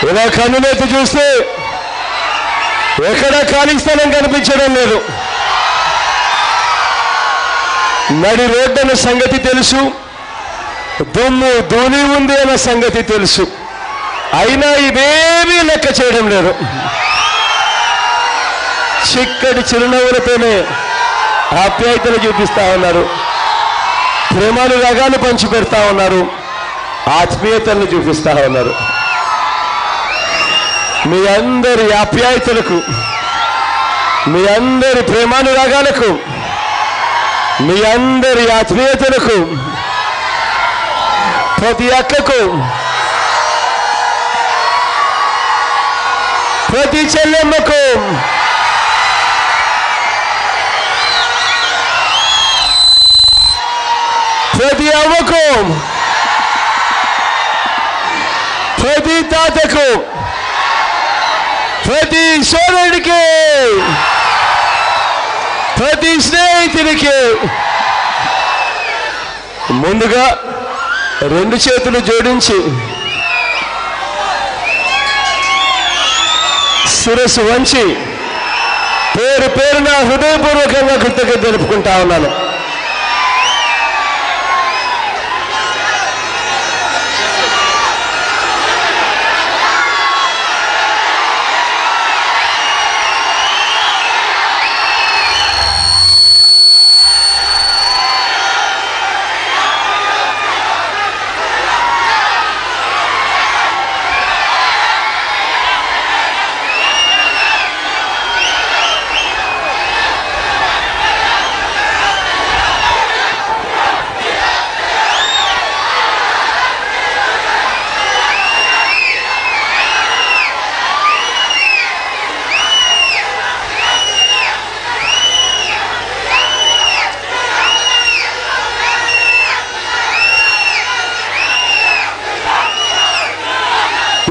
ఇలా కన్నులెత్తి చూస్తే ఎక్కడ ఖాళీ స్థలం కనిపించడం లేదు. నడి రోడ్డు అన్న సంగతి తెలుసు, దుమ్ము ధూళి ఉంది అన్న సంగతి తెలుసు, అయినా ఇవేమీ లెక్క చేయడం లేదు. చిక్కటి చిరునవ్వులతోనే ఆప్యాయతలు చూపిస్తా ఉన్నారు, ప్రేమాలు రగాలు పంచి పెడతా ఉన్నారు, ఆత్మీయతలను చూపిస్తా ఉన్నారు. మీ అందరి ఆప్యాయతలకు, మీ అందరి ప్రేమానురాగాలకు, మీ అందరి ఆత్మీయతలకు, ప్రతి అక్కకు, ప్రతి చెల్లెమ్మకు, ప్రతి అవ్వకు, ప్రతి తాతకు, ప్రతి సోదరుడికి, ప్రతి స్నేహితుడికి ముందుగా రెండు చేతులు జోడించి శిరస్సు వంచి పేరు పేరున హృదయపూర్వకంగా కృతజ్ఞత తెలుపుకుంటా ఉన్నాను.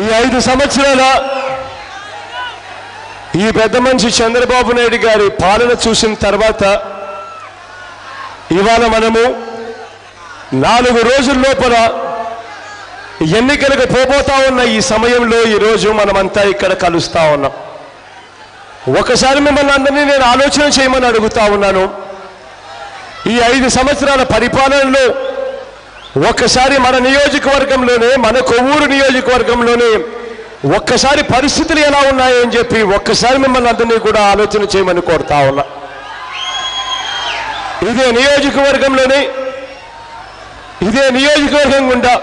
ఈ 5 సంవత్సరాల ఈ పెద్ద మనిషి చంద్రబాబు నాయుడు గారి పాలన చూసిన తర్వాత ఇవాళ మనము 4 రోజుల లోపల ఎన్నికలకు పోబోతా ఉన్న ఈ సమయంలో ఈరోజు మనమంతా ఇక్కడ కలుస్తా ఉన్నాం. ఒకసారి మిమ్మల్ని అందరినీ నేను ఆలోచన చేయమని అడుగుతా ఉన్నాను. ఈ 5 సంవత్సరాల పరిపాలనలో ఒక్కసారి మన నియోజకవర్గంలోనే, మన కొవ్వూరు నియోజకవర్గంలోనే ఒక్కసారి పరిస్థితులు ఎలా ఉన్నాయో అని చెప్పి ఒక్కసారి మిమ్మల్ని అందరినీ కూడా ఆలోచన చేయమని కోరుతా ఉన్నా. ఇదే నియోజకవర్గంలోనే, ఇదే నియోజకవర్గం గుండా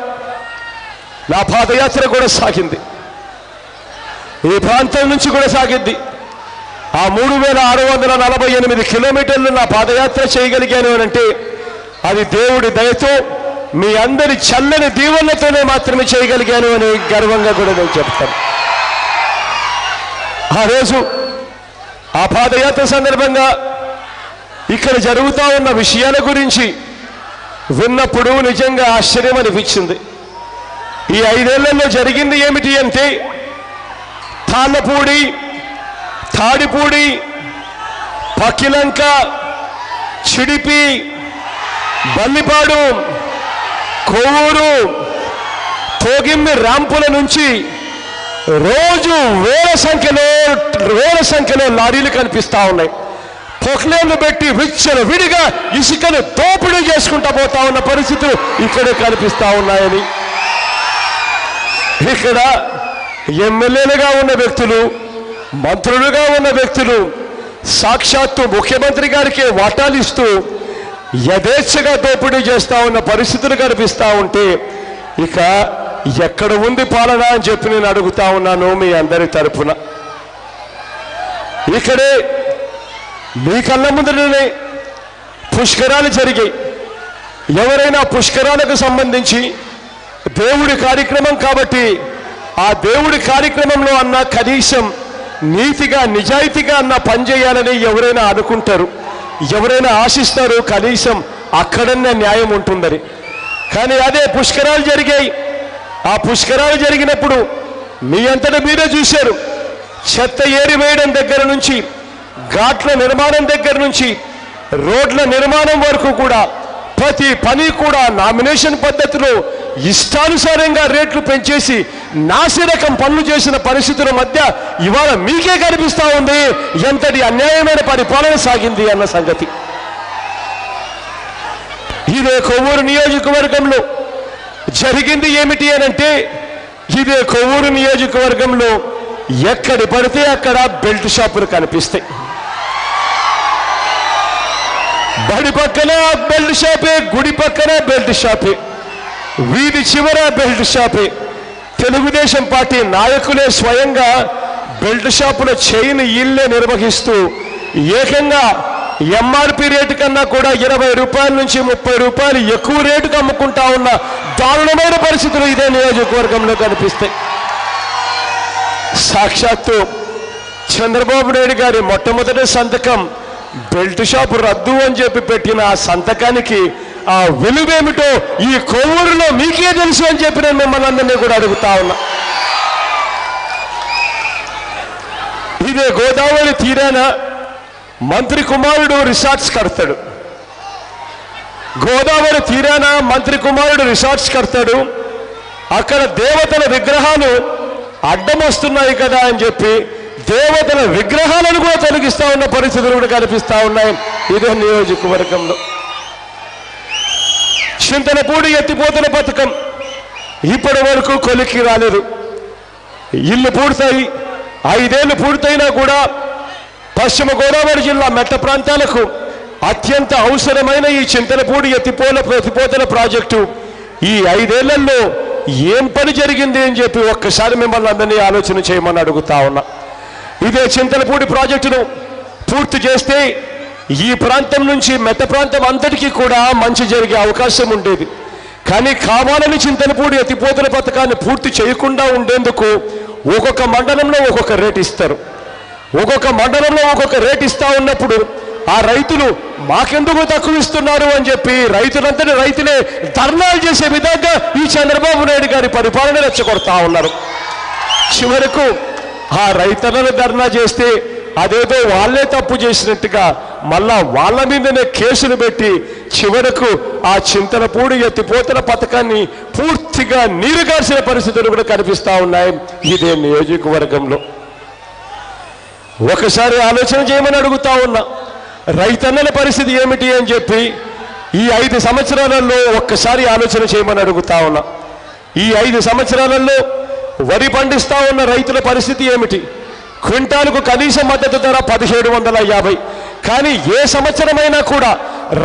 నా పాదయాత్ర కూడా సాగింది. ఈ ప్రాంతం నుంచి కూడా సాగింది. ఆ 3648 కిలోమీటర్లు నా పాదయాత్ర చేయగలిగాను అంటే అది దేవుడి దయతో, మీ అందరి చల్లని దీవెనలతోనే మాత్రమే చేయగలిగాను అని గర్వంగా కూడా నేను చెప్తాను. ఆ రోజు ఆ పాదయాత్ర సందర్భంగా ఇక్కడ జరుగుతూ ఉన్న విషయాల గురించి విన్నప్పుడు నిజంగా ఆశ్చర్యం అనిపించింది. ఈ 5 ఏళ్లలో జరిగింది ఏమిటి అంటే, తాళ్ళపూడి, తాడిపూడి, పక్కిలంక, చిడిపి, బల్లిపాడు, కొవ్వూరు, తోగిమ్మి ర్యాంపుల నుంచి రోజు వేల సంఖ్యలో లారీలు కనిపిస్తా ఉన్నాయి. పొక్లేన్లు పెట్టి విడిగా ఇసుకను దోపిడీ చేసుకుంటా పోతా ఉన్న పరిస్థితులు ఇక్కడే కనిపిస్తా ఉన్నాయని, ఇక్కడ ఎమ్మెల్యేలుగా ఉన్న వ్యక్తులు, మంత్రులుగా ఉన్న వ్యక్తులు సాక్షాత్తు ముఖ్యమంత్రి గారికి వాటాలు ఇస్తూ యథేచ్ఛగా దోపిడీ చేస్తా ఉన్న పరిస్థితులు కనిపిస్తా ఉంటే ఇక ఎక్కడ ఉంది పాలన అని చెప్పి నేను అడుగుతా ఉన్నాను మీ అందరి తరపున. ఇక్కడే మీ కళ్ళ ముందరనే పుష్కరాలు జరిగాయి. ఎవరైనా పుష్కరాలకు సంబంధించి దేవుడి కార్యక్రమం కాబట్టి ఆ దేవుడి కార్యక్రమంలో అన్న కనీసం నీతిగా నిజాయితీగా అన్న పనిచేయాలని ఎవరైనా అనుకుంటారు, ఎవరైనా ఆశిస్తారు, కనీసం అక్కడన్నా న్యాయం ఉంటుందని. కానీ అదే పుష్కరాలు జరిగాయి. ఆ పుష్కరాలు జరిగినప్పుడు మీ అంతటా మీరే చూశారు. చెత్త ఏరివేయడం దగ్గర నుంచి, ఘాట్ల నిర్మాణం దగ్గర నుంచి, రోడ్ల నిర్మాణం వరకు కూడా ప్రతి పని కూడా నామినేషన్ పద్ధతిలో ఇష్టానుసారంగా రేట్లు పెంచేసి నాసిరకం పనులు చేసిన పరిస్థితుల మధ్య ఇవాళ మీకే కనిపిస్తా ఉంది ఎంతటి అన్యాయమైన పరిపాలన సాగింది అన్న సంగతి. ఇదే కొవ్వూరు నియోజకవర్గంలో జరిగింది ఏమిటి అనంటే, ఇదే కొవ్వూరు నియోజకవర్గంలో ఎక్కడి పడితే అక్కడ బెల్ట్ షాపులు కనిపిస్తాయి. బడి పక్కన బెల్ట్ షాపే, గుడి పక్కన బెల్ట్ షాపే, వీధి చివర బెల్ట్ షాపే. తెలుగుదేశం పార్టీ నాయకులే స్వయంగా బెల్ట్ షాపుల చైన్ ఇల్లే నిర్వహిస్తూ ఏకంగా ఎంఆర్పి రేటు కన్నా కూడా 20 రూపాయల నుంచి 30 రూపాయలు ఎక్కువ రేటుకు అమ్ముకుంటా ఉన్న దారుణమైన పరిస్థితులు ఇదే నియోజకవర్గంలో కనిపిస్తాయి. సాక్షాత్తు చంద్రబాబు నాయుడు గారి మొట్టమొదటి సంతకం బెల్ట్ షాపు రద్దు అని చెప్పి పెట్టిన ఆ సంతకానికి ఆ విలువేమిటో ఈ కొవ్వూరులో మీకే తెలుసు అని చెప్పి నేను మిమ్మల్ని అందరినీ కూడా అడుగుతా ఉన్నా. ఇదే గోదావరి తీరాన మంత్రి కుమారుడు రిసార్ట్స్ కడతాడు. గోదావరి తీరాన మంత్రి కుమారుడు రిసార్ట్స్ కడతాడు. అక్కడ దేవతల విగ్రహాలు అడ్డం వస్తున్నాయి కదా అని చెప్పి దేవతల విగ్రహాలను కూడా తొలగిస్తా ఉన్న పరిస్థితులు కూడా కనిపిస్తా ఉన్నాయి ఇదే నియోజకవర్గంలో. చింతలపూడి ఎత్తిపోతల పథకం ఇప్పటి వరకు కొలిక్కి రాలేదు. ఇల్లు పూర్తయి 5 ఏళ్ళు పూర్తయినా కూడా పశ్చిమ గోదావరి జిల్లా మెట్ట ప్రాంతాలకు అత్యంత అవసరమైన ఈ చింతలపూడి ఎత్తిపోతల ప్రాజెక్టు ఈ 5 ఏళ్లలో ఏం పని జరిగింది అని చెప్పి ఒక్కసారి మిమ్మల్ని అందరినీ ఆలోచన చేయమని అడుగుతా ఉన్నా. ఇదే చింతలపూడి ప్రాజెక్టును పూర్తి చేస్తే ఈ ప్రాంతం నుంచి మెట్ట ప్రాంతం అంతటికీ కూడా మంచి జరిగే అవకాశం ఉండేది. కానీ కావాలని చింతలపూడి ఎత్తిపోతల పథకాన్ని పూర్తి చేయకుండా ఉండేందుకు ఒక్కొక్క మండలంలో ఒక్కొక్క రేట్ ఇస్తారు. ఒక్కొక్క మండలంలో ఒక్కొక్క రేట్ ఇస్తా ఉన్నప్పుడు ఆ రైతులు మాకెందుకు తక్కువ ఇస్తున్నారు అని చెప్పి రైతులే ధర్నాలు చేసే విధంగా ఈ చంద్రబాబు నాయుడు గారి పరిపాలన రెచ్చగొడతా ఉన్నారు. చివరకు ఆ రైతులను ధర్నా చేస్తే అదేదో వాళ్ళే తప్పు చేసినట్టుగా మళ్ళా వాళ్ళ మీదనే కేసులు పెట్టి చివరకు ఆ చింతలపూడి ఎత్తిపోతల పథకాన్ని పూర్తిగా నీరుగార్చిన పరిస్థితులు కూడా కనిపిస్తా ఉన్నాయి ఇదే నియోజకవర్గంలో. ఒకసారి ఆలోచన చేయమని అడుగుతా ఉన్నా, రైతన్నల పరిస్థితి ఏమిటి అని చెప్పి ఈ 5 సంవత్సరాలలో ఒక్కసారి ఆలోచన చేయమని అడుగుతా ఉన్నా. ఈ 5 సంవత్సరాలలో వరి పండిస్తా ఉన్న రైతుల పరిస్థితి ఏమిటి? క్వింటాలకు కనీస మద్దతు ధర 1750. కానీ ఏ సంవత్సరమైనా కూడా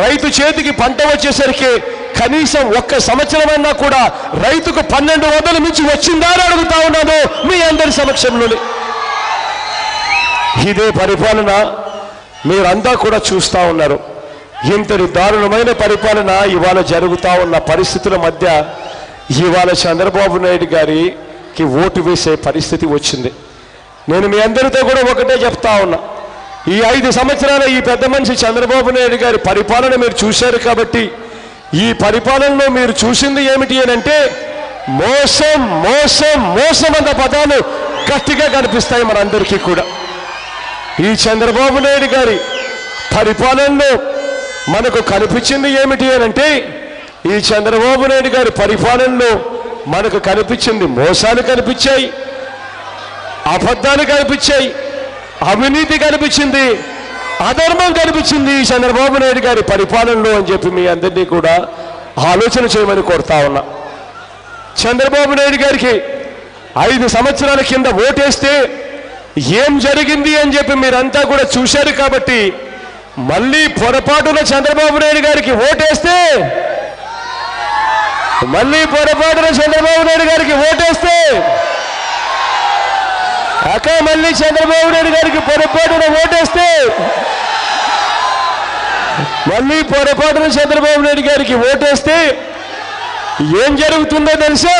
రైతు చేతికి పంట వచ్చేసరికి కనీసం ఒక్క సంవత్సరమైనా కూడా రైతుకు 1200 మించి వచ్చిందా అని అడుగుతా ఉన్నాను మీ అందరి సమక్షంలోనే. ఇదే పరిపాలన మీరంతా కూడా చూస్తూ ఉన్నారు. ఇంతటి దారుణమైన పరిపాలన ఇవాళ జరుగుతూ ఉన్న పరిస్థితుల మధ్య ఇవాళ చంద్రబాబు నాయుడు గారికి ఓటు వేసే పరిస్థితి వచ్చింది. నేను మీ అందరితో కూడా ఒకటే చెప్తా ఉన్నా, ఈ 5 సంవత్సరాల ఈ పెద్ద మనిషి చంద్రబాబు నాయుడు గారి పరిపాలన మీరు చూశారు కాబట్టి ఈ పరిపాలనలో మీరు చూసింది ఏమిటి అని అంటే మోసం మోసం మోసం అన్న పదాలు గట్టిగా కనిపిస్తాయి మనందరికీ కూడా. ఈ చంద్రబాబు నాయుడు గారి పరిపాలనలో మనకు కనిపించింది ఏమిటి అని అంటే ఈ చంద్రబాబు నాయుడు గారి పరిపాలనలో మనకు కనిపించింది మోసాలు కనిపించాయి, అబద్ధాలు కనిపించాయి, అవినీతి కనిపించింది, అధర్మం కనిపించింది ఈ చంద్రబాబు నాయుడు గారి పరిపాలనలో అని చెప్పి మీ అందరినీ కూడా ఆలోచన చేయమని కోరుతా ఉన్నా. చంద్రబాబు నాయుడు గారికి 5 సంవత్సరాల కింద ఓటేస్తే ఏం జరిగింది అని చెప్పి మీరంతా కూడా చూశారు కాబట్టి మళ్ళీ పొరపాటున చంద్రబాబు నాయుడు గారికి ఓటేస్తే మళ్ళీ పొరపాటున చంద్రబాబు నాయుడు గారికి ఓటేస్తే మళ్ళీ చంద్రబాబు నాయుడు గారికి పొరపాటున ఓటేస్తే మళ్ళీ పొరపాటున చంద్రబాబు నాయుడు గారికి ఓటేస్తే ఏం జరుగుతుందో తెలుసా?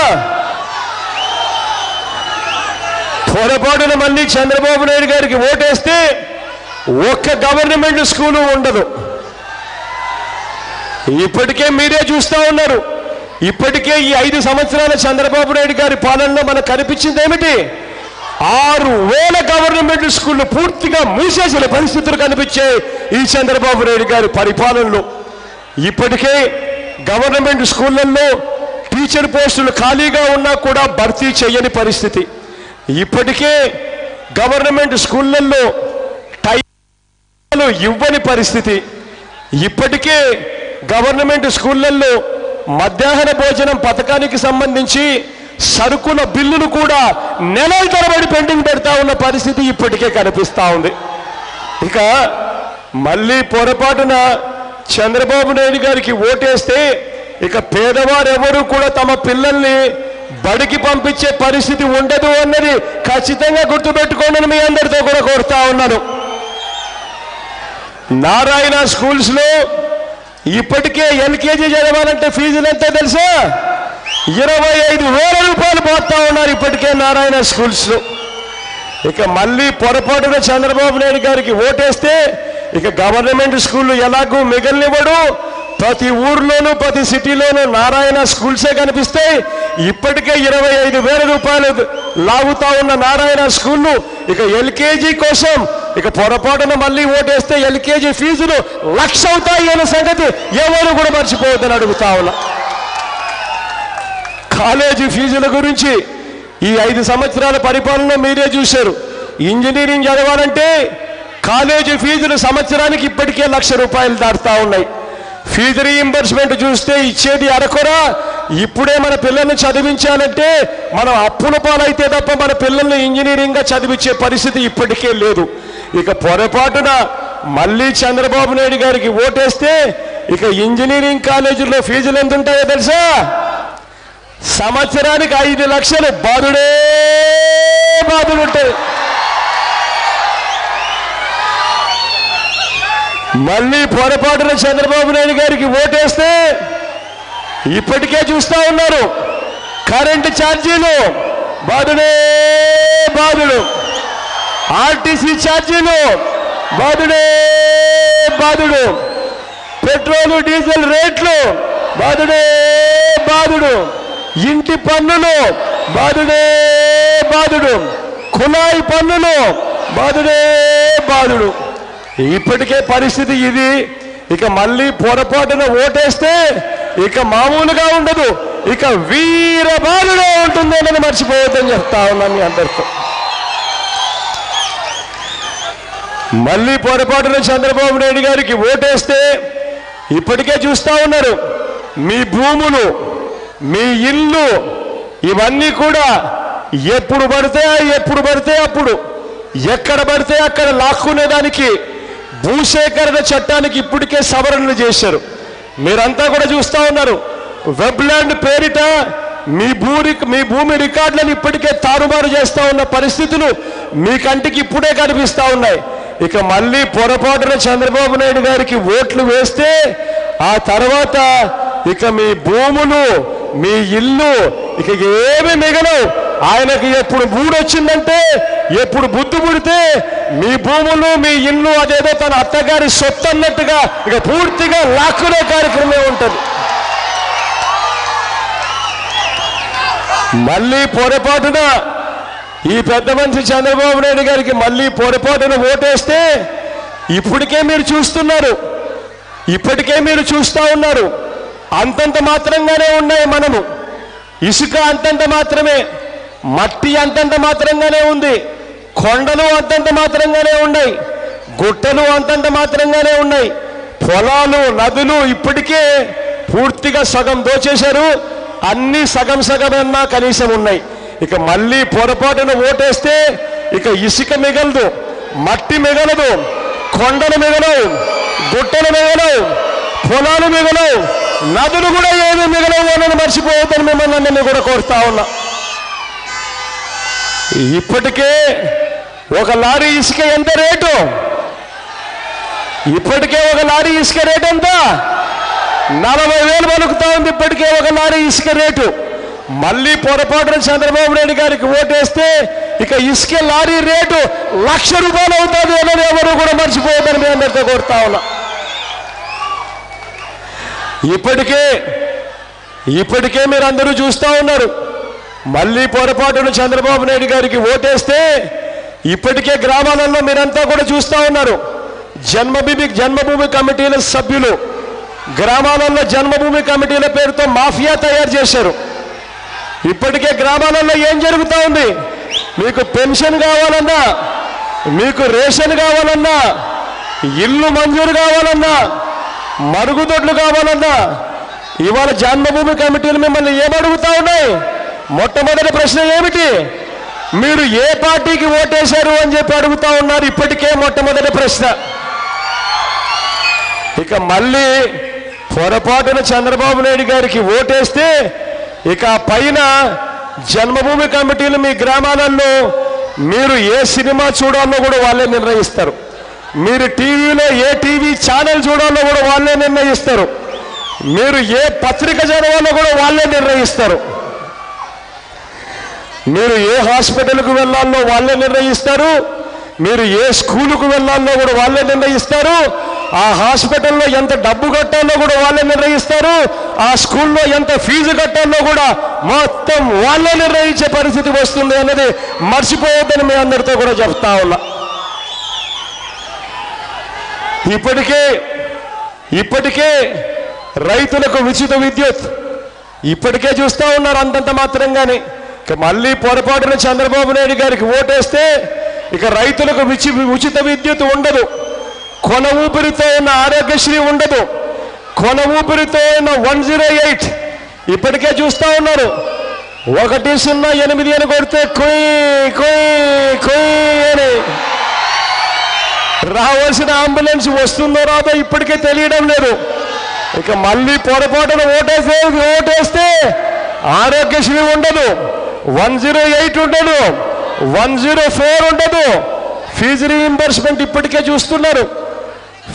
పొరపాటున మళ్ళీ చంద్రబాబు నాయుడు గారికి ఓటేస్తే ఒక్క గవర్నమెంట్ స్కూలు ఉండదు. ఇప్పటికే మీరే చూస్తూ ఉన్నారు. ఇప్పటికే ఈ 5 సంవత్సరాల చంద్రబాబు నాయుడు గారి పాలనలో మనకు కనిపించింది ఏమిటి? 6000 గవర్నమెంట్ స్కూళ్ళు పూర్తిగా మూసేసిన పరిస్థితులు కనిపించాయి ఈ చంద్రబాబు నాయుడు గారి పరిపాలనలో. ఇప్పటికే గవర్నమెంట్ స్కూళ్ళల్లో టీచర్ పోస్టులు ఖాళీగా ఉన్నా కూడా భర్తీ చేయని పరిస్థితి. ఇప్పటికే గవర్నమెంట్ స్కూళ్ళల్లో టైంలు ఇవ్వని పరిస్థితి. ఇప్పటికే గవర్నమెంట్ స్కూళ్ళల్లో మధ్యాహ్న భోజనం పథకానికి సంబంధించి సరుకుల బిల్లులు కూడా నెలల తరబడి పెండింగ్ పెడతా ఉన్న పరిస్థితి ఇప్పటికే కనిపిస్తా ఉంది. ఇక మళ్ళీ పొరపాటున చంద్రబాబు నాయుడు గారికి ఓటేస్తే ఇక పేదవారు ఎవరు కూడా తమ పిల్లల్ని బడికి పంపించే పరిస్థితి ఉండదు అన్నది ఖచ్చితంగా గుర్తుపెట్టుకోండి మీ అందరితో కూడా కోరుతా ఉన్నాను. నారాయణ స్కూల్స్ లో ఇప్పటికే ఎల్కేజీ చదవాలంటే ఫీజులు ఎంతో తెలుసా? 25,000 రూపాయలు పోతా ఉన్నారు ఇప్పటికే నారాయణ స్కూల్స్ లో. ఇక మళ్ళీ పొరపాటున చంద్రబాబు నాయుడు గారికి ఓటేస్తే ఇక గవర్నమెంట్ స్కూళ్ళు ఎలాగూ మిగలనివ్వడు. ప్రతి ఊర్లోనూ ప్రతి సిటీలోనూ నారాయణ స్కూల్సే కనిపిస్తాయి. ఇప్పటికే 25,000 రూపాయలు లాగుతా ఉన్న నారాయణ స్కూళ్ళు ఇక ఎల్కేజీ కోసం ఇక పొరపాటున మళ్ళీ ఓటేస్తే ఎల్కేజీ ఫీజులు 1,00,000 అవుతాయి అనే సంగతి ఎవరు కూడా మర్చిపోవద్దని అడుగుతా ఉన్నా. కాలేజీ ఫీజుల గురించి ఈ 5 సంవత్సరాల పరిపాలన మీరే చూశారు. ఇంజనీరింగ్ చదవాలంటే కాలేజీ ఫీజులు సంవత్సరానికి ఇప్పటికే 1,00,000 రూపాయలు దాటుతా ఉన్నాయి. ఫీజు రీయింబర్స్మెంట్ చూస్తే ఇచ్చేది అరకొర. ఇప్పుడే మన పిల్లల్ని చదివించాలంటే మనం అప్పుల పాలైతే తప్ప మన పిల్లల్ని ఇంజనీరింగ్ గా చదివించే పరిస్థితి ఇప్పటికే లేదు. ఇక పొరపాటున మళ్ళీ చంద్రబాబు నాయుడు గారికి ఓటేస్తే ఇక ఇంజనీరింగ్ కాలేజీల్లో ఫీజులు ఎంత ఉంటాయో తెలుసా? సంవత్సరానికి 5 లక్షలు బాధుడే బాధుడుంటాయి. మళ్ళీ పొరపాటున చంద్రబాబు నాయుడు గారికి ఓటేస్తే ఇప్పటికే చూస్తా ఉన్నారు కరెంటు ఛార్జీలు బాధుడే బాధుడు, ఆర్టీసీ ఛార్జీలు బాధుడే బాధుడు, పెట్రోలు డీజిల్ రేట్లు బాధుడే బాధుడు, ఇంటి పన్నులు బాధుడే బాధుడు, కుళాయి పన్నులు బాధుడే బాధుడు. ఇప్పటికే పరిస్థితి ఇది. ఇక మళ్ళీ పొరపాటున ఓటేస్తే ఇక మామూలుగా ఉండదు, ఇక వీర బాధుడే ఉంటుంది అని మర్చిపోవద్దని చెప్తా ఉన్నాను మీ అందరితో. మళ్ళీ పొరపాటున చంద్రబాబు నాయుడు గారికి ఓటేస్తే ఇప్పటికే చూస్తా ఉన్నారు మీ భూములు, మీ ఇల్లు ఇవన్నీ కూడా ఎప్పుడు పడితే అప్పుడు ఎక్కడ పడితే అక్కడ లాక్కునేదానికి భూసేకరణ చట్టానికి ఇప్పటికే సవరణలు చేశారు. మీరంతా కూడా చూస్తా ఉన్నారు. వెబ్ల్యాండ్ పేరిట మీ భూమి రికార్డులను ఇప్పటికే తారుమారు చేస్తా ఉన్న పరిస్థితులు మీ కంటికి ఇప్పుడే కనిపిస్తా ఉన్నాయి. ఇక మళ్ళీ పొరపాటున చంద్రబాబు నాయుడు గారికి ఓట్లు వేస్తే ఆ తర్వాత ఇక మీ భూములు, మీ ఇల్లు ఇక ఏమి మిగలవు. ఆయనకి ఎప్పుడు మూడొచ్చిందంటే, ఎప్పుడు బుద్ధి పుడితే మీ భూములు, మీ ఇల్లు అదేదో తన అత్తగారి సొత్తు అన్నట్టుగా ఇక పూర్తిగా లాక్కునే కార్యక్రమమే ఉంటుంది. మళ్ళీ పొరపాటున ఈ పెద్ద మనిషి చంద్రబాబు నాయుడు గారికి మళ్ళీ పొరపాటున ఓటేస్తే ఇప్పటికే మీరు చూస్తా ఉన్నారు అంతంత మాత్రంగానే ఉన్నాయి. మనము ఇసుక అంతంత మాత్రమే, మట్టి అంతంత మాత్రంగానే ఉంది, కొండలు అంతంత మాత్రంగానే ఉన్నాయి, గుట్టలు అంతంత మాత్రంగానే ఉన్నాయి, పొలాలు, నదులు ఇప్పటికే పూర్తిగా సగం దోచేశారు. అన్ని సగమన్నా కనీసం ఉన్నాయి. ఇక మళ్ళీ పొరపాటున ఓటేస్తే ఇక ఇసుక మిగలదు, మట్టి మిగలదు, కొండలు మిగలవు, గుట్టలు మిగలవు, పొలాలు మిగలవు, నదులు కూడా ఏమీ మిగలవు అని మర్చిపోవద్దని మిమ్మల్ని అందరినీ కూడా కోరుతా ఉన్నా. ఇప్పటికే ఒక లారీ ఇసుక ఎంత రేటు? ఇప్పటికే ఒక లారీ ఇసుక రేటు ఎంత? 40,000 పలుకుతా ఉంది ఇప్పటికే ఒక లారీ ఇసుక రేటు. మళ్ళీ పొరపాటున చంద్రబాబు నాయుడు గారికి ఓటేస్తే ఇక ఇసుక లారీ రేటు 1,00,000 రూపాయలు అవుతుంది అనేది ఎవరు కూడా మర్చిపోవద్దని మీ అందరితో కోరుతా ఉన్నా. ఇప్పటికే మీరందరూ చూస్తా ఉన్నారు. మళ్ళీ పొరపాటున చంద్రబాబు నాయుడు గారికి ఓటేస్తే ఇప్పటికే గ్రామాలలో మీరంతా కూడా చూస్తా ఉన్నారు. జన్మభూమి కమిటీల సభ్యులు గ్రామాలలో జన్మభూమి కమిటీల పేరుతో మాఫియా తయారు చేశారు. ఇప్పటికే గ్రామాలలో ఏం జరుగుతూ ఉంది? మీకు పెన్షన్ కావాలన్నా, మీకు రేషన్ కావాలన్నా, ఇల్లు మంజూరు కావాలన్నా, మరుగుదొడ్లు కావాలన్నా, ఇవాళ జన్మభూమి కమిటీలు మిమ్మల్ని ఏమడుగుతా ఉన్నాయి? మొట్టమొదటి ప్రశ్న ఏమిటి? మీరు ఏ పార్టీకి ఓటేశారు అని చెప్పి అడుగుతా ఉన్నారు. ఇప్పటికే మొట్టమొదటి ప్రశ్న. ఇక మళ్ళీ పొరపాటున చంద్రబాబు నాయుడు గారికి ఓటేస్తే ఇక పైన జన్మభూమి కమిటీలు మీ గ్రామాలలో మీరు ఏ సినిమా చూడాలో కూడా వాళ్ళే నిర్ణయిస్తారు. మీరు టీవీలో ఏ టీవీ ఛానల్ చూడాలో కూడా వాళ్ళే నిర్ణయిస్తారు. మీరు ఏ పత్రిక చదవాలో కూడా వాళ్ళే నిర్ణయిస్తారు. మీరు ఏ హాస్పిటల్కు వెళ్ళాలో వాళ్ళే నిర్ణయిస్తారు. మీరు ఏ స్కూలుకు వెళ్ళాలో కూడా వాళ్ళే నిర్ణయిస్తారు. ఆ హాస్పిటల్లో ఎంత డబ్బు కట్టాలో కూడా వాళ్ళే నిర్ణయిస్తారు. ఆ స్కూల్లో ఎంత ఫీజు కట్టాలో కూడా మొత్తం వాళ్ళే నిర్ణయించే పరిస్థితి వస్తుంది అన్నది మర్చిపోవద్దని మీ అందరితో కూడా చెప్తా ఉన్నా. ఇప్పటికే రైతులకు ఉచిత విద్యుత్ ఇప్పటికే చూస్తూ ఉన్నారు అంతంత మాత్రంగానే. ఇక మళ్ళీ పొరపాటున చంద్రబాబు నాయుడు గారికి ఓటేస్తే ఇక రైతులకు ఉచిత విద్యుత్ ఉండదు. కొన ఊపిరితో ఉన్న ఆరోగ్యశ్రీ ఉండదు. కొన ఊపిరితో ఉన్న 108 ఇప్పటికే చూస్తూ ఉన్నారు. 108 అని కొడితే కొయ్ కొయ్ కొయ్ అని రావాల్సిన అంబులెన్స్ వస్తుందో రాదో ఇప్పటికే తెలియడం లేదు. ఇక మళ్ళీ పొరపాటున ఓటేస్తే ఆరోగ్యశ్రీ ఉండదు, 108 ఉండదు, 104 ఉండదు. ఫీజు రీయింబర్స్మెంట్ ఇప్పటికే చూస్తున్నారు.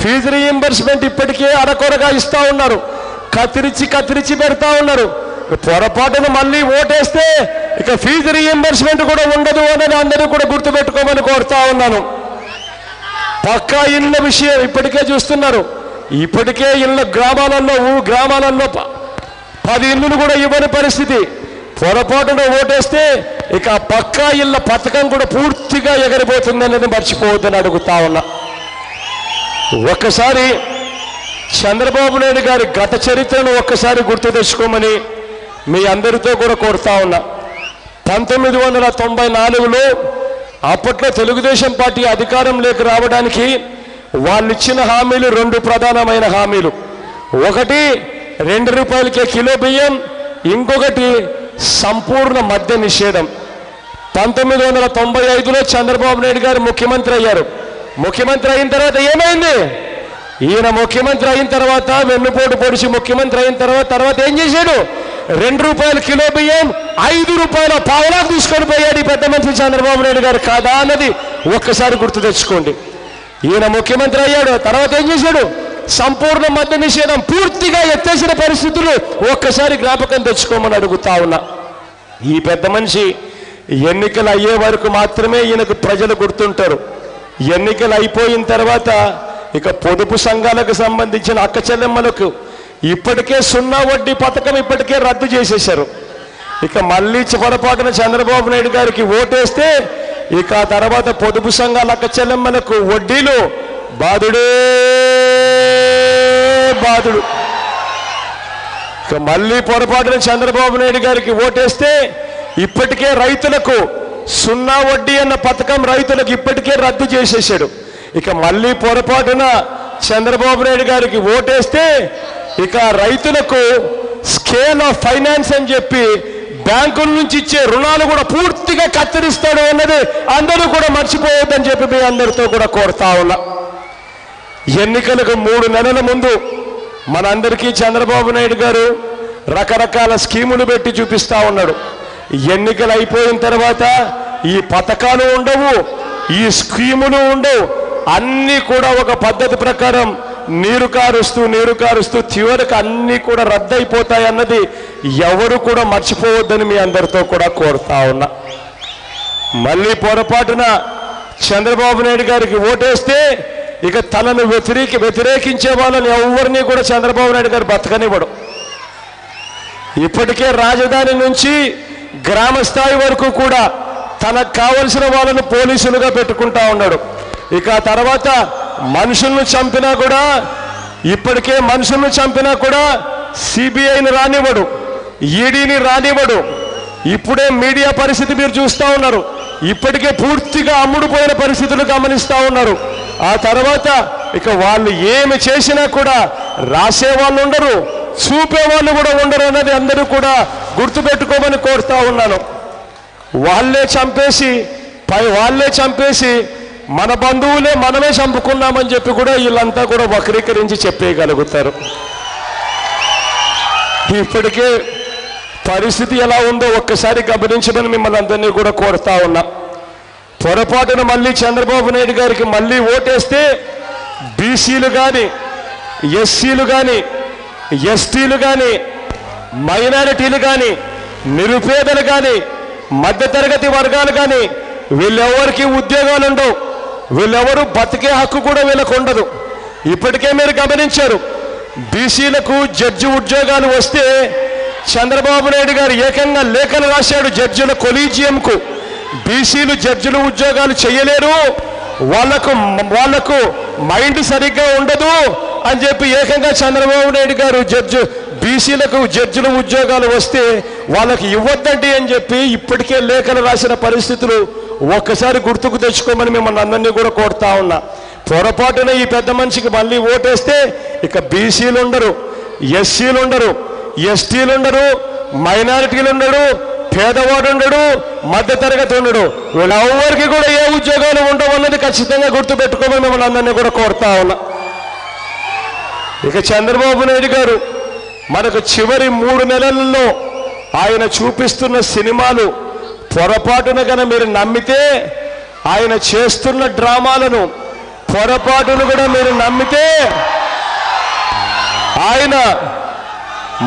ఫీజు రీయింబర్స్మెంట్ ఇప్పటికే అరకొరగా ఇస్తా ఉన్నారు. కత్తిరించి పెడతా ఉన్నారు. పొరపాటున మళ్ళీ ఓటేస్తే ఇక ఫీజు రీయింబర్స్మెంట్ కూడా ఉండదు అని అందరూ కూడా గుర్తుపెట్టుకోమని కోరుతా ఉన్నాను. పక్కా ఇళ్ళ విషయం ఇప్పటికే చూస్తున్నారు. ఇప్పటికే ఇళ్ళ గ్రామాలలో 10 ఇళ్ళు కూడా ఇవ్వని పరిస్థితి. పొరపాటున ఓటేస్తే ఇక పక్కా ఇళ్ళ పథకం కూడా పూర్తిగా ఎగరిపోతుంది అనేది మర్చిపోవద్దని అడుగుతా ఉన్నా. ఒక్కసారి చంద్రబాబు నాయుడు గారి గత చరిత్రను ఒక్కసారి గుర్తు తెచ్చుకోమని మీ అందరితో కూడా కోరుతా ఉన్నా. 1994లో అప్పట్లో తెలుగుదేశం పార్టీ అధికారంలోకి రావడానికి వాళ్ళు ఇచ్చిన హామీలు 2 ప్రధానమైన హామీలు. ఒకటి 2 రూపాయలకే కిలో బియ్యం, ఇంకొకటి సంపూర్ణ మద్య నిషేధం. 1995లో చంద్రబాబు నాయుడు గారు ముఖ్యమంత్రి అయ్యారు. ముఖ్యమంత్రి అయిన తర్వాత ఏమైంది? ఈయన ముఖ్యమంత్రి అయిన తర్వాత వెన్నుపోటు పొడిచి ముఖ్యమంత్రి అయిన తర్వాత ఏం చేశాడు? 2 రూపాయల కిలో బియ్యం 5 రూపాయల పావలాకు తీసుకొని పోయాడు ఈ పెద్ద మనిషి చంద్రబాబు నాయుడు గారు కాదా అన్నది ఒక్కసారి గుర్తు తెచ్చుకోండి. ఈయన ముఖ్యమంత్రి అయ్యాడు, తర్వాత ఏం చేశాడు? సంపూర్ణ మద్య నిషేధం పూర్తిగా ఎత్తేసిన పరిస్థితులు ఒక్కసారి జ్ఞాపకం తెచ్చుకోమని అడుగుతా ఉన్నా. ఈ పెద్ద మనిషి ఎన్నికలు అయ్యే వరకు మాత్రమే ఈయనకు ప్రజలు గుర్తుంటారు. ఎన్నికలు అయిపోయిన తర్వాత ఇక పొదుపు సంఘాలకు సంబంధించిన అక్క చెల్లెమ్మలకు ఇప్పటికే 0 వడ్డీ పథకం ఇప్పటికే రద్దు చేసేశారు. ఇక మళ్ళీ పొరపాటున చంద్రబాబు నాయుడు గారికి ఓటేస్తే ఇక తర్వాత పొదుపు సంఘాల అక్క చెల్లెమ్మలకు వడ్డీలు బాధుడే బాధుడు. ఇక మళ్ళీ పొరపాటున చంద్రబాబు నాయుడు గారికి ఓటేస్తే ఇప్పటికే రైతులకు 0 వడ్డీ అన్న పథకం రైతులకు ఇప్పటికే రద్దు చేసేసాడు. ఇక మళ్ళీ పొరపాటున చంద్రబాబు నాయుడు గారికి ఓటేస్తే ఇక రైతులకు స్కేల్ ఆఫ్ ఫైనాన్స్ అని చెప్పి బ్యాంకుల నుంచి ఇచ్చే రుణాలు కూడా పూర్తిగా కత్తిరిస్తాడు అన్నది అందరూ కూడా మర్చిపోవద్దని చెప్పి మీ అందరితో కూడా కోరుతా ఉన్నా. ఎన్నికలకు 3 నెలల ముందు మనందరికీ చంద్రబాబు నాయుడు గారు రకరకాల స్కీములు పెట్టి చూపిస్తా ఉన్నాడు. ఎన్నికలు అయిపోయిన తర్వాత ఈ పథకాలు ఉండవు, ఈ స్కీములు ఉండవు, అన్నీ కూడా ఒక పద్ధతి ప్రకారం నీరు కారుస్తూ చివరికి అన్నీ కూడా రద్దయిపోతాయి అన్నది ఎవరు కూడా మర్చిపోవద్దని మీ అందరితో కూడా కోరుతా ఉన్నా. మళ్ళీ పొరపాటున చంద్రబాబు నాయుడు గారికి ఓటేస్తే ఇక తనను వ్యతిరేకించే వాళ్ళని ఎవరిని కూడా చంద్రబాబు నాయుడు గారు బతకనివ్వడు. ఇప్పటికే రాజధాని నుంచి గ్రామ స్థాయి వరకు కూడా తనకు కావలసిన వాళ్ళను పోలీసులుగా పెట్టుకుంటా ఉన్నాడు. ఇక తర్వాత మనుషులను చంపినా కూడా ఇప్పటికే మనుషులను చంపినా కూడా సిబిఐని రానివ్వడు, ఈడీని రానివ్వడు. ఇప్పుడే మీడియా పరిస్థితి మీరు చూస్తూ ఉన్నారు. ఇప్పటికే పూర్తిగా అమ్ముడుపోయిన పరిస్థితులు గమనిస్తూ ఉన్నారు. ఆ తర్వాత ఇక వాళ్ళు ఏమి చేసినా కూడా రాసే వాళ్ళు ఉండరు, చూపే వాళ్ళు కూడా ఉండరు అన్నది అందరూ కూడా గుర్తుపెట్టుకోమని కోరుతా ఉన్నాను. వాళ్ళే చంపేసి మన బంధువులే మనమే చంపుకున్నామని చెప్పి కూడా వీళ్ళంతా కూడా వక్రీకరించి చెప్పేయగలుగుతారు. ఇప్పటికే పరిస్థితి ఎలా ఉందో ఒక్కసారి గమనించమని మిమ్మల్ని అందరినీ కూడా కోరుతా ఉన్నా. పొరపాటున మళ్ళీ చంద్రబాబు నాయుడు గారికి మళ్ళీ ఓటేస్తే బీసీలు కానీ, ఎస్సీలు కానీ, ఎస్టీలు కానీ, మైనారిటీలు కానీ, నిరుపేదలు కానీ, మధ్యతరగతి వర్గాలు కానీ వీళ్ళెవరికి ఉద్యోగాలు ఉండవు, వీళ్ళెవరు బతికే హక్కు కూడా వీళ్ళకు ఉండదు. ఇప్పటికే మీరు గమనించారు, బీసీలకు జడ్జి ఉద్యోగాలు వస్తే చంద్రబాబు నాయుడు గారు ఏకంగా లేఖలు రాశాడు జడ్జిల కొలీజియంకు. బీసీలు జడ్జిల ఉద్యోగాలు చేయలేరు, వాళ్లకు మైండ్ సరిగ్గా ఉండదు అని చెప్పి ఏకంగా చంద్రబాబు నాయుడు గారు బీసీలకు జడ్జిల ఉద్యోగాలు వస్తే వాళ్ళకి ఇవ్వద్దండి అని చెప్పి ఇప్పటికే లేఖలు రాసిన పరిస్థితులు ఒక్కసారి గుర్తుకు తెచ్చుకోమని మిమ్మల్ని అందరినీ కూడా కోరుతా ఉన్నా. పొరపాటున ఈ పెద్ద మనిషికి మళ్ళీ ఓటేస్తే ఇక బీసీలు ఉండరు, ఎస్సీలు ఉండరు, ఎస్టీలు ఉండరు, మైనారిటీలు ఉండడు, పేదవాడు ఉండడు, మధ్యతరగతి ఉండడు. వీళ్ళెవరికి కూడా ఏ ఉద్యోగాలు ఉండవు అన్నది ఖచ్చితంగా గుర్తుపెట్టుకోమని మిమ్మల్ని అందరినీ కూడా కోరుతా ఉన్నా. ఇక చంద్రబాబు నాయుడు గారు మనకు చివరి 3 నెలల్లో ఆయన చూపిస్తున్న సినిమాలు పొరపాటున కనుక మీరు నమ్మితే, ఆయన చేస్తున్న డ్రామాలను పొరపాటును కూడా మీరు నమ్మితే, ఆయన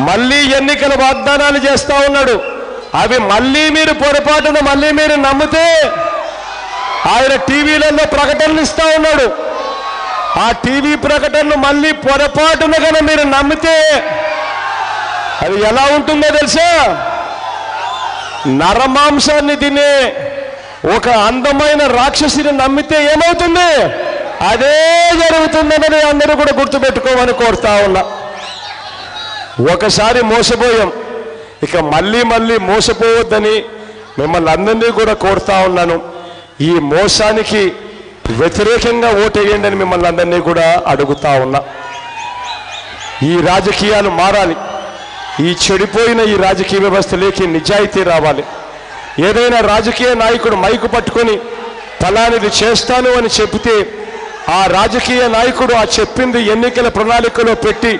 మళ్ళీ ఎన్నికల వాగ్దానాలు చేస్తా ఉన్నాడు, అవి మళ్ళీ మీరు పొరపాటున మళ్ళీ మీరు నమ్మితే ఆయన టీవీలలో ప్రకటనలు ఇస్తా ఉన్నాడు. ఆ టీవీ ప్రకటనలు మళ్ళీ పొరపాటున కనుక మీరు నమ్మితే అది ఎలా ఉంటుందో తెలుసా? నరమాంసాన్ని తినే ఒక అందమైన రాక్షసిని నమ్మితే ఏమవుతుంది? అదే జరుగుతుందన్నది అందరూ కూడా గుర్తుపెట్టుకోమని కోరుతా ఉన్నా. ఒకసారి మోసపోయాం, ఇక మళ్ళీ మోసపోవద్దని మిమ్మల్ని అందరినీ కూడా కోరుతా ఉన్నాను. ఈ మోసానికి వ్యతిరేకంగా ఓటేయండి అని మిమ్మల్ని అందరినీ కూడా అడుగుతా ఉన్నా. ఈ రాజకీయాలు మారాలి, ఈ చెడిపోయిన ఈ రాజకీయ వ్యవస్థలోకి నిజాయితీ రావాలి. ఏదైనా రాజకీయ నాయకుడు మైకు పట్టుకొని ఫలానిది చేస్తాను అని చెబితే ఆ రాజకీయ నాయకుడు ఆ చెప్పింది ఎన్నికల ప్రణాళికలో పెట్టి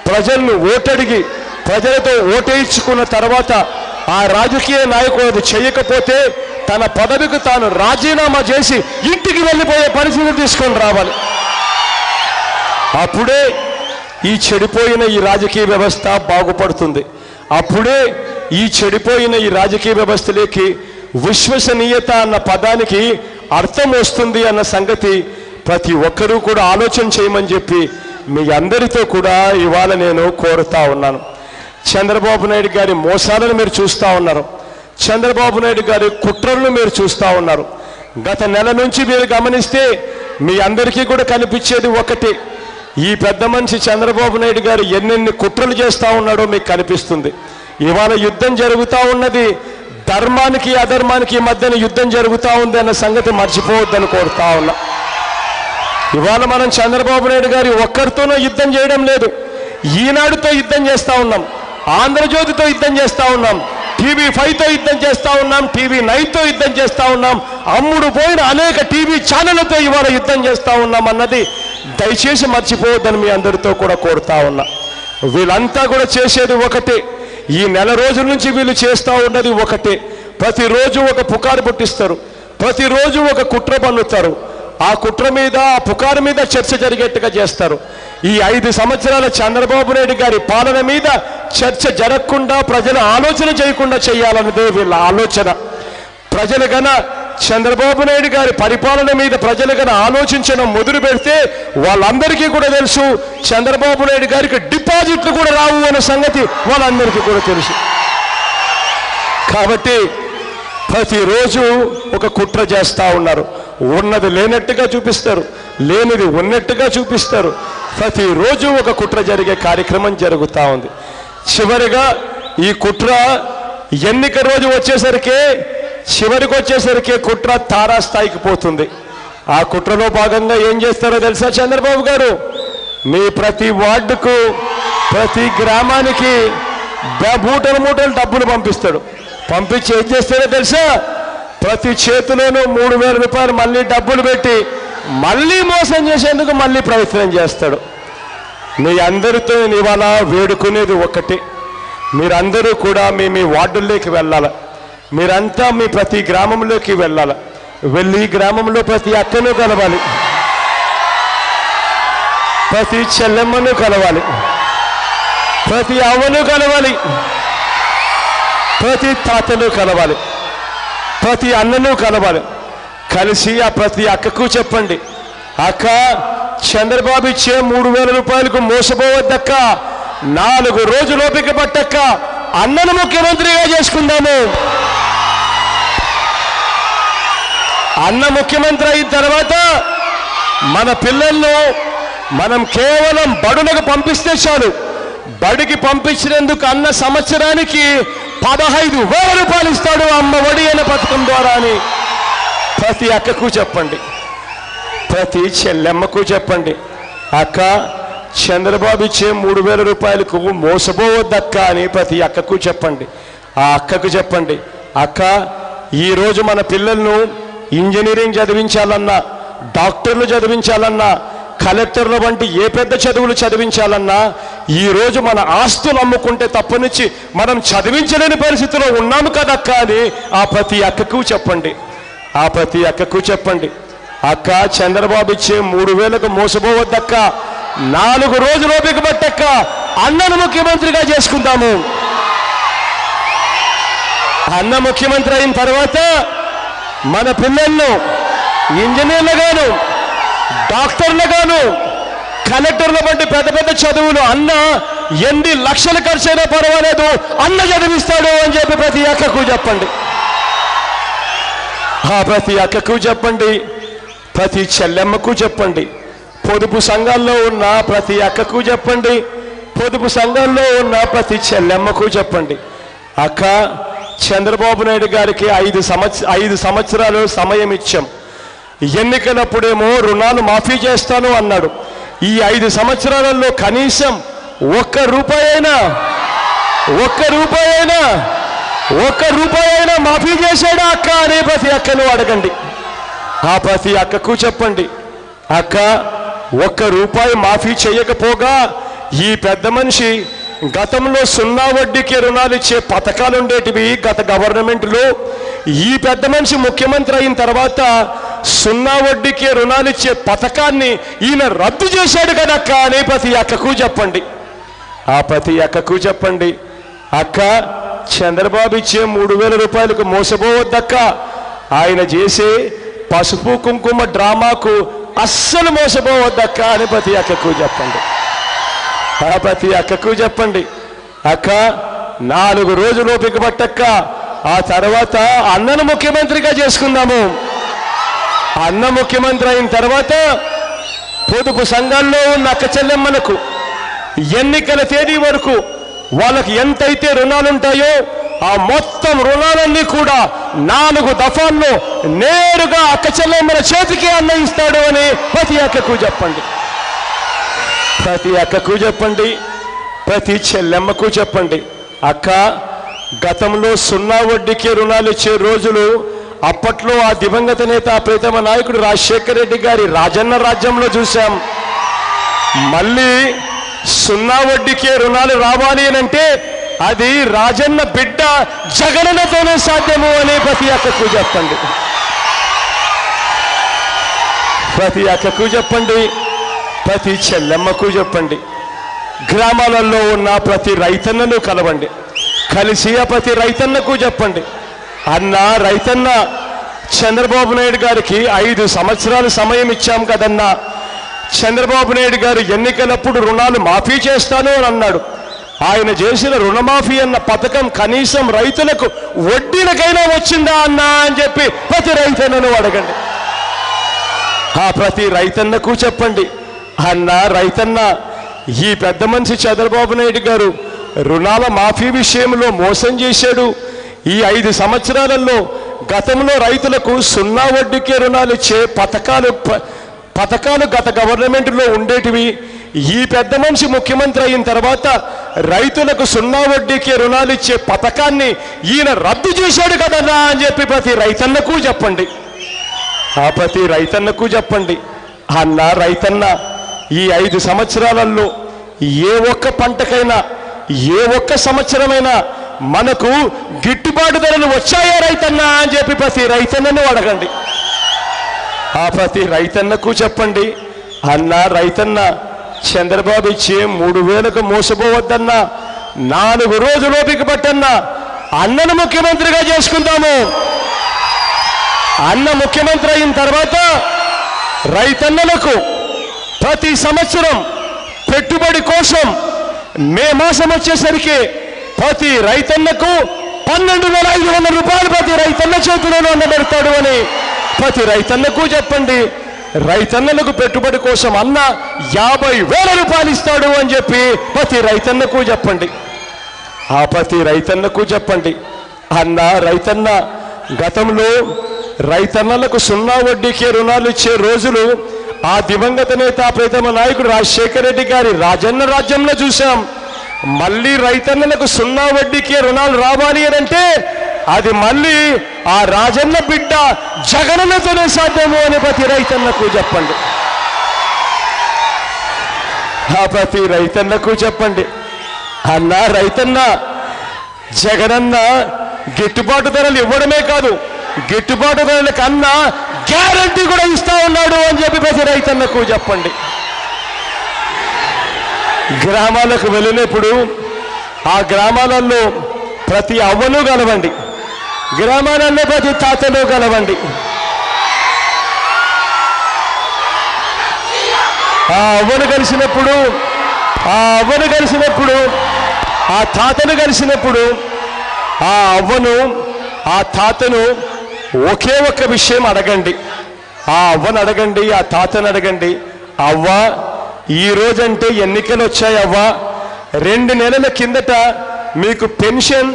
ప్రజలను ఓటడిగి ప్రజలతో ఓటేయించుకున్న తర్వాత ఆ రాజకీయ నాయకుడు అది చేయకపోతే తన పదవికి తాను రాజీనామా చేసి ఇంటికి వెళ్ళిపోయే పరిస్థితి తీసుకొని రావాలి. అప్పుడే ఈ చెడిపోయిన ఈ రాజకీయ వ్యవస్థ బాగుపడుతుంది. అప్పుడే ఈ చెడిపోయిన ఈ రాజకీయ వ్యవస్థలోకి విశ్వసనీయత అన్న పదానికి అర్థం వస్తుంది అన్న సంగతి ప్రతి ఒక్కరూ కూడా ఆలోచన చేయమని చెప్పి మీ అందరితో కూడా ఇవాళ నేను కోరుతా ఉన్నాను. చంద్రబాబు నాయుడు గారి మోసాలను మీరు చూస్తూ ఉన్నారు, చంద్రబాబు నాయుడు గారి కుట్రలను మీరు చూస్తూ ఉన్నారు. గత నెల నుంచి మీరు గమనిస్తే మీ అందరికీ కూడా కనిపించేది ఒకటి, ఈ పెద్ద మనిషి చంద్రబాబు నాయుడు గారు ఎన్నెన్ని కుట్రలు చేస్తూ ఉన్నాడో మీకు కనిపిస్తుంది. ఇవాళ యుద్ధం జరుగుతూ ఉన్నది ధర్మానికి అధర్మానికి మధ్యన యుద్ధం జరుగుతూ ఉంది అన్న సంగతి మర్చిపోవద్దని కోరుతా ఉన్నా. ఇవాళ మనం చంద్రబాబు నాయుడు గారి ఒక్కరితోనూ యుద్ధం చేయడం లేదు, ఈనాడుతో యుద్ధం చేస్తూ ఉన్నాం, ఆంధ్రజ్యోతితో యుద్ధం చేస్తూ ఉన్నాం, TV5తో యుద్ధం చేస్తూ ఉన్నాం, TV9తో యుద్ధం చేస్తూ ఉన్నాం, అమ్ముడు పోయిన అనేక టీవీ ఛానళ్లతో ఇవాళ యుద్ధం చేస్తూ ఉన్నాం అన్నది దయచేసి మర్చిపోవద్దని మీ అందరితో కూడా కోరుతా ఉన్నా. వీళ్ళంతా కూడా చేసేది ఒకటే, ఈ నెల రోజుల నుంచి వీళ్ళు చేస్తూ ఉన్నది ఒకటే. ప్రతిరోజు ఒక పుకారు పుట్టిస్తారు, ప్రతిరోజు ఒక కుట్ర పన్నుతారు, ఆ కుట్ర మీద ఆ పుకారు మీద చర్చ జరిగేట్టుగా చేస్తారు. ఈ 5 సంవత్సరాల చంద్రబాబు నాయుడు గారి పాలన మీద చర్చ జరగకుండా ప్రజలు ఆలోచన చేయకుండా చేయాలన్నదే వీళ్ళ ఆలోచన. ప్రజలు గన చంద్రబాబు నాయుడు గారి పరిపాలన మీద ప్రజలు గన ఆలోచించడం మొదలు పెడితే వాళ్ళందరికీ కూడా తెలుసు చంద్రబాబు నాయుడు గారికి డిపాజిట్లు కూడా రావు అనే సంగతి వాళ్ళందరికీ కూడా తెలుసు. కాబట్టి ప్రతిరోజు ఒక కుట్ర చేస్తూ ఉన్నారు, ఉన్నది లేనట్టుగా చూపిస్తారు, లేనిది ఉన్నట్టుగా చూపిస్తారు, ప్రతిరోజు ఒక కుట్ర జరిగే కార్యక్రమం జరుగుతూ ఉంది. చివరిగా ఈ కుట్ర ఎన్నిక రోజు చివరికి వచ్చేసరికి కుట్ర తారాస్థాయికి పోతుంది. ఆ కుట్రలో భాగంగా ఏం చేస్తారో తెలుసా చంద్రబాబు గారు? మీ ప్రతి వార్డుకు ప్రతి గ్రామానికి మూటలు డబ్బులు పంపిస్తాడు. పంపించి ఏం చేస్తాడో తెలుసా? ప్రతి చేతిలోనూ 3,000 రూపాయలు మళ్ళీ డబ్బులు పెట్టి మళ్ళీ మోసం చేసేందుకు మళ్ళీ ప్రయత్నం చేస్తాడు. మీ అందరితో ఇవాళ వేడుకునేది ఒకటి, మీరందరూ కూడా మీ వార్డుల్లోకి వెళ్ళాలి. మీరంతా మీ ప్రతి గ్రామంలోకి వెళ్ళాలి. వెళ్ళి గ్రామంలో ప్రతి అక్కను కలవాలి, ప్రతి చెల్లెమ్మను కలవాలి, ప్రతి అవ్వను కలవాలి, ప్రతి తాతను కలవాలి, ప్రతి అన్నను కలవాలి. కలిసి ఆ ప్రతి అక్కకు చెప్పండి, అక్క చంద్రబాబు ఇచ్చే 3,000 రూపాయలకు మోసపోవద్దక్క, 4 రోజులోపిక పట్టక్క, అన్నను ముఖ్యమంత్రిగా చేసుకుందాము. అన్న ముఖ్యమంత్రి అయిన తర్వాత మన పిల్లలను మనం కేవలం బడులకు పంపిస్తే చాలు. బడికి పంపించినందుకు అన్న సంవత్సరానికి 15,000 రూపాయలు ఇస్తాడు అమ్మ ఒడి అనే పథకం ద్వారా అని ప్రతి అక్కకు చెప్పండి, ప్రతి చెల్లెమ్మకు చెప్పండి, అక్క చంద్రబాబు ఇచ్చే 3,000 రూపాయలకు మోసపోవద్దక్క అని ప్రతి అక్కకు చెప్పండి. ఆ అక్కకు చెప్పండి, అక్క ఈరోజు మన పిల్లలను ఇంజనీరింగ్ చదివించాలన్నా, డాక్టర్లు చదివించాలన్నా, కలెక్టర్ల వంటి ఏ పెద్ద చదువులు చదివించాలన్నా ఈరోజు మన ఆస్తులు అమ్ముకుంటే తప్పనిచ్చి మనం చదివించలేని పరిస్థితిలో ఉన్నాము కదక్క అని ఆ ప్రతి అక్కకు చెప్పండి. ఆ ప్రతి అక్కకు చెప్పండి, అక్క చంద్రబాబు ఇచ్చే 3,000కు మోసపోవద్దక్క, 4 రోజులోపిక పట్టక్క, అన్నను ముఖ్యమంత్రిగా చేసుకుందాము. అన్న ముఖ్యమంత్రి అయిన తర్వాత మన పిల్లలను ఇంజనీర్లుగాను, డాక్టర్లుగాను, కలెక్టర్ల వంటి పెద్ద పెద్ద చదువులు అన్న ఎన్ని లక్షలు ఖర్చైనా పర్వాలేదు అన్న చదివిస్తాడు అని చెప్పి ప్రతి అక్కకు చెప్పండి. ఆ ప్రతి అక్కకు చెప్పండి, ప్రతి చెల్లెమ్మకు చెప్పండి, పొదుపు సంఘాల్లో ఉన్న ప్రతి అక్కకు చెప్పండి, పొదుపు సంఘాల్లో ఉన్న ప్రతి చెల్లెమ్మకు చెప్పండి, అక్క చంద్రబాబు నాయుడు గారికి 5 సంవత్సరాలు సమయం ఇచ్చాం. ఎన్నికలప్పుడేమో రుణాలు మాఫీ చేస్తాను అన్నాడు. ఈ 5 సంవత్సరాలలో కనీసం 1 రూపాయైనా మాఫీ చేశాడా అక్క అనే ప్రతి అక్కను అడగండి. ఆ ప్రతి అక్కకు చెప్పండి, అక్క 1 రూపాయి మాఫీ చేయకపోగా ఈ పెద్ద మనిషి గతంలో 0 వడ్డీకి రుణాలు ఇచ్చే పథకాలు ఉండేటివి గత గవర్నమెంట్లో, ఈ పెద్ద మనిషి ముఖ్యమంత్రి అయిన తర్వాత 0 వడ్డీకి రుణాలు ఇచ్చే పథకాన్ని ఈయన రద్దు చేశాడు కదక్క అని ప్రతి అక్కకు చెప్పండి. ఆ ప్రతి అక్కకు చెప్పండి, అక్క చంద్రబాబు ఇచ్చే 3,000 రూపాయలకు మోసపోవద్దక్క, ఆయన చేసే పసుపు కుంకుమ డ్రామాకు అస్సలు మోసపోవద్దక్క అని ప్రతి అక్కకు చెప్పండి. ఆ ప్రతి అక్కకు చెప్పండి, అక్క 4 రోజులోపిక పట్టక్క, ఆ తర్వాత అన్నను ముఖ్యమంత్రిగా చేసుకుందాము. అన్న ముఖ్యమంత్రి అయిన తర్వాత పొదుపు సంఘాల్లో ఉన్న అక్క చెల్లెమ్మలకు ఎన్నికల తేదీ వరకు వాళ్ళకి ఎంతైతే రుణాలుంటాయో ఆ మొత్తం రుణాలన్నీ కూడా 4 దఫాల్లో నేరుగా అక్క చెల్లెమ్మల చేతికి అన్నయిస్తాడు అని ప్రతి అక్కకు చెప్పండి. ప్రతి అక్కకు చెప్పండి, ప్రతి చెల్లెమ్మకు చెప్పండి, అక్క గతంలో 0 వడ్డీకి రుణాలు ఇచ్చే రోజులు అప్పట్లో ఆ దివంగత నేత ప్రీతమ నాయకుడు రాజశేఖర రెడ్డి గారి రాజన్న రాజ్యంలో చూశాం. మళ్ళీ 0 వడ్డీకే రుణాలు రావాలి అంటే అది రాజన్న బిడ్డ జగనన్నతోనే సాధ్యము అని ప్రతి అక్కకు చెప్పండి. ప్రతి అక్కకు చెప్పండి, ప్రతి చెల్లెమ్మకు చెప్పండి, గ్రామాలలో ఉన్న ప్రతి రైతన్నను కలవండి. కలిసి ఆ ప్రతి రైతన్నకు చెప్పండి, అన్న రైతన్న చంద్రబాబు నాయుడు గారికి 5 సంవత్సరాలు సమయం ఇచ్చాం కదన్నా, చంద్రబాబు నాయుడు గారు ఎన్నికలప్పుడు రుణాలు మాఫీ చేస్తాను అని అన్నాడు. ఆయన చేసిన రుణమాఫీ అన్న పథకం కనీసం రైతులకు వడ్డీలకైనా వచ్చిందా అన్నా అని చెప్పి ప్రతి రైతన్నను అడగండి. ఆ ప్రతి రైతన్నకు చెప్పండి, అన్న రైతన్న, ఈ పెద్ద మనిషి చంద్రబాబు నాయుడు గారు రుణాల మాఫీ విషయంలో మోసం చేశాడు. ఈ 5 సంవత్సరాలలో గతంలో రైతులకు 0 వడ్డీకే రుణాలు ఇచ్చే పథకాలు గత గవర్నమెంట్లో ఉండేటివి. ఈ పెద్ద మనిషి ముఖ్యమంత్రి అయిన తర్వాత రైతులకు 0 వడ్డీకే రుణాలు ఇచ్చే పథకాన్ని ఈయన రద్దు చేశాడు కదన్నా అని చెప్పి ప్రతి రైతన్నకు చెప్పండి. ప్రతి రైతన్నకు చెప్పండి. అన్న రైతన్న, ఈ 5 సంవత్సరాలలో ఏ ఒక్క పంటకైనా ఏ ఒక్క సంవత్సరమైనా మనకు గిట్టుబాటు ధరలు వచ్చాయా రైతన్నా అని చెప్పి ప్రతి రైతన్నను అడగండి. ప్రతి రైతన్నకు చెప్పండి. అన్న రైతన్న, చంద్రబాబు ఇచ్చే 3,000కు మోసపోవద్దన్నా. 4 రోజులు ఓపిక పట్టన్నా. అన్నను ముఖ్యమంత్రిగా చేసుకుందాము. అన్న ముఖ్యమంత్రి అయిన తర్వాత రైతన్నలకు ప్రతి సంవత్సరం పెట్టుబడి కోసం మే మాసం వచ్చేసరికి ప్రతి రైతన్నకు 12,500 రూపాయలు ప్రతి రైతన్న చేతిలోనే ఉండబెడతాడు అని ప్రతి రైతన్నకు చెప్పండి. రైతన్నలకు పెట్టుబడి కోసం అన్న 50,000 రూపాయలు ఇస్తాడు అని చెప్పి ప్రతి రైతన్నకు చెప్పండి. ప్రతి రైతన్నకు చెప్పండి. అన్న రైతన్న, గతంలో రైతన్నలకు 0 వడ్డీకే రుణాలు ఇచ్చే రోజులు ఆ దివంగత నేత ప్రీతమ నాయకుడు రాజశేఖర రెడ్డి గారి రాజన్న రాజ్యంలో చూశాం. మళ్ళీ రైతన్నలకు 0 వడ్డీకే రుణాలు రావాలి అని అంటే అది మళ్ళీ ఆ రాజన్న బిడ్డ జగనన్నతోనే సాధ్యము అని ప్రతి రైతన్నకు చెప్పండి. ప్రతి రైతన్నకు చెప్పండి. అన్న రైతన్న, జగనన్న గిట్టుబాటు ధరలు ఇవ్వడమే కాదు, గిట్టుబాటు ధరల కన్నా గ్యారంటీ కూడా ఇస్తా ఉన్నాడు అని చెప్పి ప్రతి రైతన్నకు చెప్పండి. గ్రామాలకు వెళ్ళినప్పుడు ఆ గ్రామాలలో ప్రతి అవ్వను కలవండి, గ్రామాలలో ప్రతి తాతను కలవండి. ఆ అవ్వను కలిసినప్పుడు ఆ తాతను కలిసినప్పుడు ఆ అవ్వను ఆ తాతను ఒకే ఒక్క విషయం అడగండి. ఆ అవ్వను అడగండి, ఆ తాతను అడగండి. అవ్వ, ఈ రోజంటే ఎన్నికలు వచ్చాయి అవ్వ, 2 నెలల కిందట మీకు పెన్షన్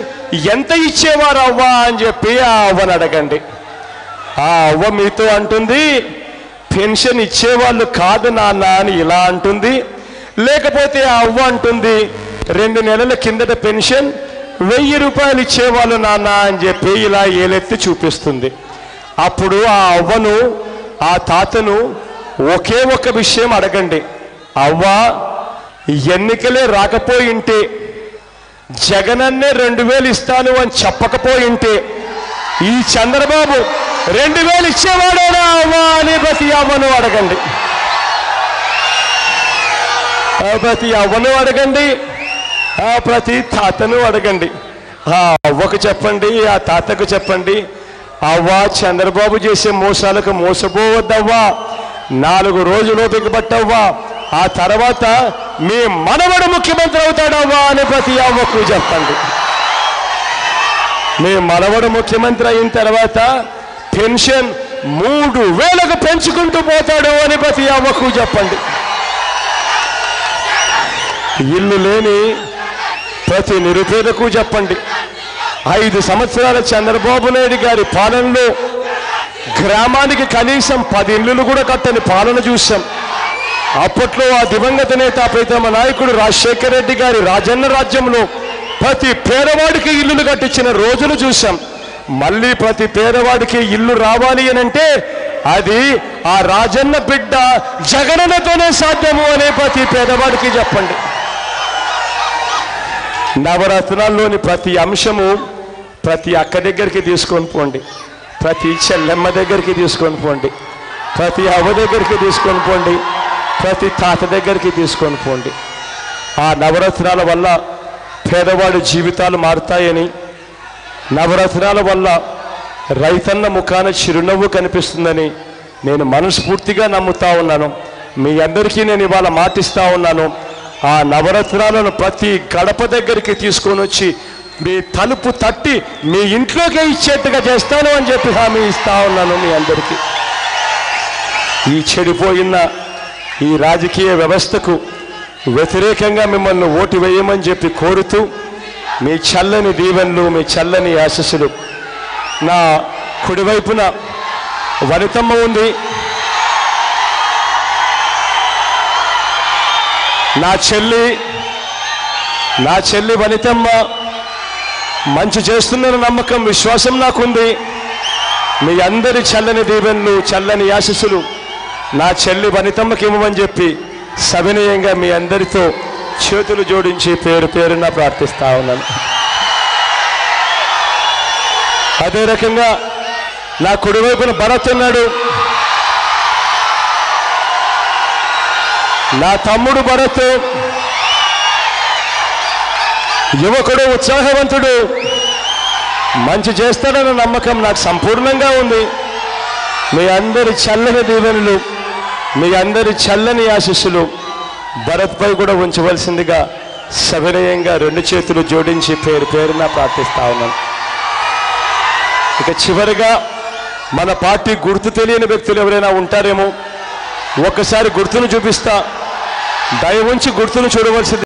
ఎంత ఇచ్చేవారు అవ్వ అని చెప్పి ఆ అవ్వను అడగండి. ఆ అవ్వ మీతో అంటుంది, పెన్షన్ ఇచ్చేవాళ్ళు కాదు నాన్న అని ఇలా అంటుంది. లేకపోతే ఆ అవ్వ అంటుంది, 2 నెలల కిందట పెన్షన్ 1000 రూపాయలు ఇచ్చేవాళ్ళు నాన్న అని చెప్పి ఇలా ఏలెత్తి చూపిస్తుంది. అప్పుడు ఆ అవ్వను ఆ తాతను ఒకే ఒక్క విషయం అడగండి. అవ్వ, ఎన్నికలే రాకపోయింటే, జగనన్నే 2,000 ఇస్తాను అని చెప్పకపోయింటే ఈ చంద్రబాబు 2,000 ఇచ్చేవాడేనా అవ్వ అని ప్రతి అవ్వను అడగండి. ప్రతి అవ్వను అడగండి, ప్రతి తాతను అడగండి. ఆ అవ్వకు చెప్పండి, ఆ తాతకు చెప్పండి, అవ్వ, చంద్రబాబు చేసే మోసాలకు మోసపోవద్దవ్వా. 4 రోజులు ఓపిక పట్టవ్వా, ఆ తర్వాత మీ మనవడు ముఖ్యమంత్రి అవుతాడవ్వా అని ప్రతి అవ్వకు చెప్పండి. మీ మనవడు ముఖ్యమంత్రి అయిన తర్వాత పెన్షన్ 3,000కు పెంచుకుంటూ పోతాడు అని ప్రతి అవ్వకు చెప్పండి. ఇల్లు లేని ప్రతి నిరుపేదకు చెప్పండి. 5 సంవత్సరాల చంద్రబాబు నాయుడు గారి పాలనలో గ్రామానికి కనీసం 10 ఇళ్ళు కూడా కట్టని పాలన చూశాం. అప్పట్లో ఆ దివంగత నేత ప్రీతమ నాయకుడు రాజశేఖర రెడ్డి గారి రాజన్న రాజ్యంలో ప్రతి పేదవాడికి ఇల్లులు కట్టించిన రోజులు చూశాం. మళ్ళీ ప్రతి పేదవాడికి ఇల్లు రావాలి అనంటే అది ఆ రాజన్న బిడ్డ జగనన్నతోనే సాధ్యము అనే ప్రతి పేదవాడికి చెప్పండి. నవరత్నాల్లోని ప్రతి అంశము ప్రతి అక్క దగ్గరికి తీసుకొని పోండి, ప్రతి చెల్లెమ్మ దగ్గరికి తీసుకొని పోండి, ప్రతి అవ్వ దగ్గరికి తీసుకొని పోండి, ప్రతి తాత దగ్గరికి తీసుకొని పోండి. ఆ నవరత్నాల వల్ల పేదవాడి జీవితాలు మారుతాయని, నవరత్నాల వల్ల రైతన్న ముఖాన చిరునవ్వు కనిపిస్తుందని నేను మనస్ఫూర్తిగా నమ్ముతా ఉన్నాను. మీ అందరికీ నేను ఇవాళ మాటిస్తా ఉన్నాను. ఆ నవరత్నాలను ప్రతి గడప దగ్గరికి తీసుకొని వచ్చి మీ తలుపు తట్టి మీ ఇంట్లోకే ఇచ్చేట్టుగా చేస్తాను అని చెప్పి హామీ ఇస్తా ఉన్నాను మీ అందరికీ. ఈ చెడిపోయిన ఈ రాజకీయ వ్యవస్థకు వ్యతిరేకంగా మిమ్మల్ని ఓటు వేయమని చెప్పి కోరుతూ మీ చల్లని దీవెనలు, మీ చల్లని ఆశీస్సులు. నా కుడివైపున వనితమ్మ ఉంది, నా చెల్లి వనితమ్మ మంచి చేస్తుందన్న నమ్మకం, విశ్వాసం నాకుంది. మీ అందరి చల్లని దీవెనలు, చల్లని ఆశీస్సులు నా చెల్లి వనితమ్మకి ఇవ్వమని చెప్పి సవినయంగా మీ అందరితో చేతులు జోడించి పేరు పేరున ప్రార్థిస్తా ఉన్నాను. అదే రకంగా నా కుడివైపున భరత్ ఉన్నాడు, నా తమ్ముడు భరత్ యువకుడు, ఉత్సాహవంతుడు, మంచి చేస్తాడన్న నమ్మకం నాకు సంపూర్ణంగా ఉంది. మీ అందరి చల్లని దీవెనలు, మీ అందరి చల్లని ఆశీస్సులు భరత్పై కూడా ఉంచవలసిందిగా సవినయంగా రెండు చేతులు జోడించి పేరు పేరున ప్రార్థిస్తా ఉన్నాను. ఇక చివరిగా మన పార్టీ గుర్తు తెలియని వ్యక్తులు ఎవరైనా ఉంటారేమో, ఒక్కసారి గుర్తును చూపిస్తా, దయ ఉంచి గుర్తును చూడవలసింది.